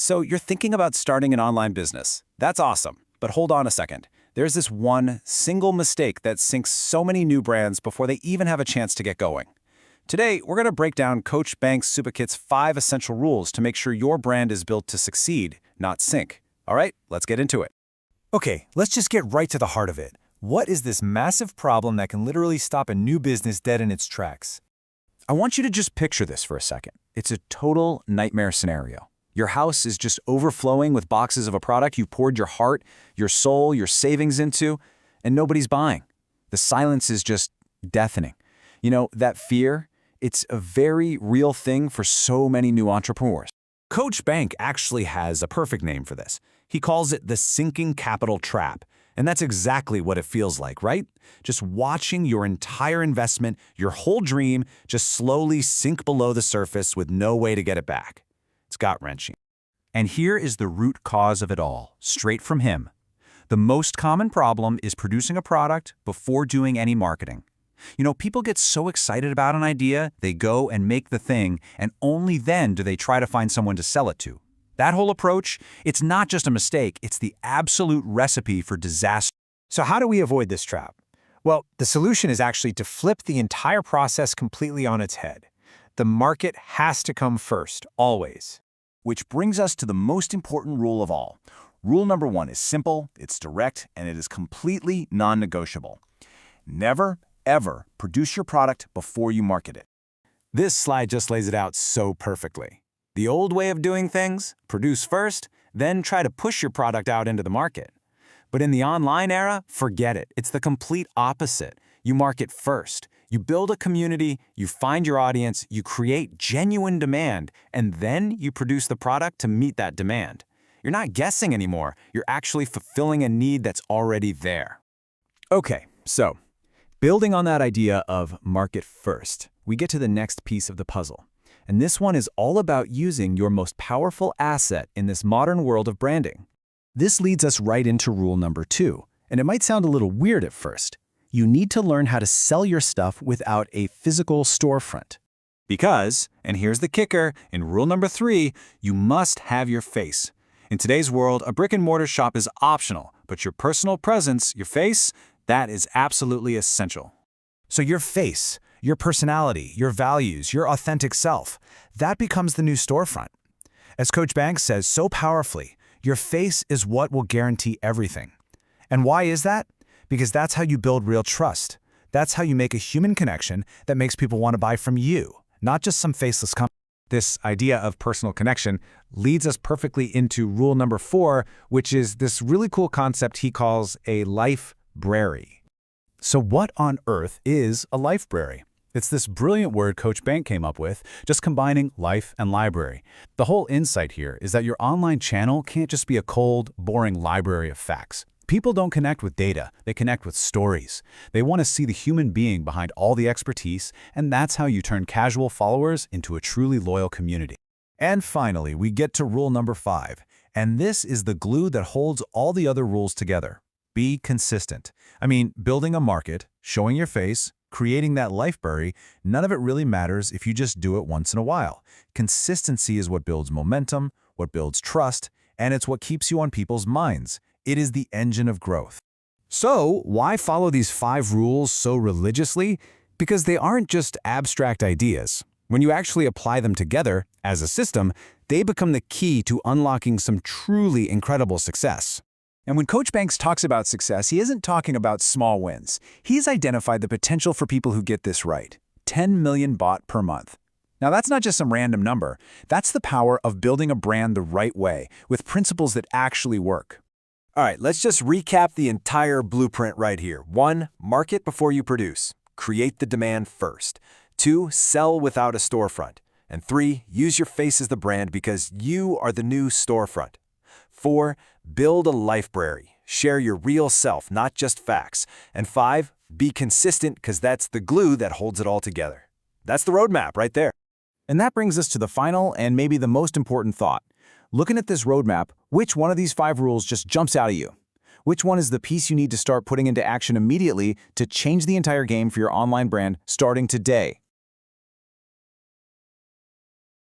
So you're thinking about starting an online business. That's awesome. But hold on a second. There's this one single mistake that sinks so many new brands before they even have a chance to get going. Today, we're going to break down Coach Banks Supakit's 5 essential rules to make sure your brand is built to succeed, not sink. All right, let's get into it. Okay, let's just get right to the heart of it. What is this massive problem that can literally stop a new business dead in its tracks? I want you to just picture this for a second. It's a total nightmare scenario. Your house is just overflowing with boxes of a product you poured your heart, your soul, your savings into, and nobody's buying. The silence is just deafening. You know, that fear, it's a very real thing for so many new entrepreneurs. Coach Bank actually has a perfect name for this. He calls it the sinking capital trap. And that's exactly what it feels like, right? Just watching your entire investment, your whole dream, just slowly sink below the surface with no way to get it back. It's gut-wrenching. And here is the root cause of it all, straight from him. The most common problem is producing a product before doing any marketing. You know, people get so excited about an idea, they go and make the thing, and only then do they try to find someone to sell it to. That whole approach, it's not just a mistake, it's the absolute recipe for disaster. So how do we avoid this trap? Well, the solution is actually to flip the entire process completely on its head. The market has to come first, always. Which brings us to the most important rule of all. Rule number 1 is simple, it's direct, and it is completely non-negotiable. Never, ever produce your product before you market it. This slide just lays it out so perfectly. The old way of doing things, produce first, then try to push your product out into the market. But in the online era, forget it. It's the complete opposite. You market first. You build a community, you find your audience, you create genuine demand, and then you produce the product to meet that demand. You're not guessing anymore. You're actually fulfilling a need that's already there. Okay, so building on that idea of market first, we get to the next piece of the puzzle. And this one is all about using your most powerful asset in this modern world of branding. This leads us right into rule number 2, and it might sound a little weird at first. You need to learn how to sell your stuff without a physical storefront. Because, and here's the kicker, in rule number 3, you must have your face. In today's world, a brick-and-mortar shop is optional, but your personal presence, your face, that is absolutely essential. So your face, your personality, your values, your authentic self, that becomes the new storefront. As Coach Banks says so powerfully, your face is what will guarantee everything. And why is that? Because that's how you build real trust. That's how you make a human connection that makes people want to buy from you, not just some faceless company. This idea of personal connection leads us perfectly into rule number 4, which is this really cool concept he calls a life-brary. So what on earth is a library? It's this brilliant word Coach Bank came up with, just combining life and library. The whole insight here is that your online channel can't just be a cold, boring library of facts. People don't connect with data, they connect with stories. They want to see the human being behind all the expertise, and that's how you turn casual followers into a truly loyal community. And finally, we get to rule number 5, and this is the glue that holds all the other rules together. Be consistent. I mean, building a market, showing your face, creating that library, none of it really matters if you just do it once in a while. Consistency is what builds momentum, what builds trust, and it's what keeps you on people's minds. It is the engine of growth. So, why follow these 5 rules so religiously? Because they aren't just abstract ideas. When you actually apply them together, as a system, they become the key to unlocking some truly incredible success. And when Coach Banks talks about success, he isn't talking about small wins. He's identified the potential for people who get this right. 10 million bought per month. Now, that's not just some random number. That's the power of building a brand the right way, with principles that actually work. All right, let's just recap the entire blueprint right here. 1, market before you produce. Create the demand first. 2, sell without a storefront. And 3, use your face as the brand because you are the new storefront. 4, build a library. Share your real self, not just facts. And 5, be consistent because that's the glue that holds it all together. That's the roadmap right there. And that brings us to the final and maybe the most important thought. Looking at this roadmap, which one of these 5 rules just jumps out at you? Which one is the piece you need to start putting into action immediately to change the entire game for your online brand starting today?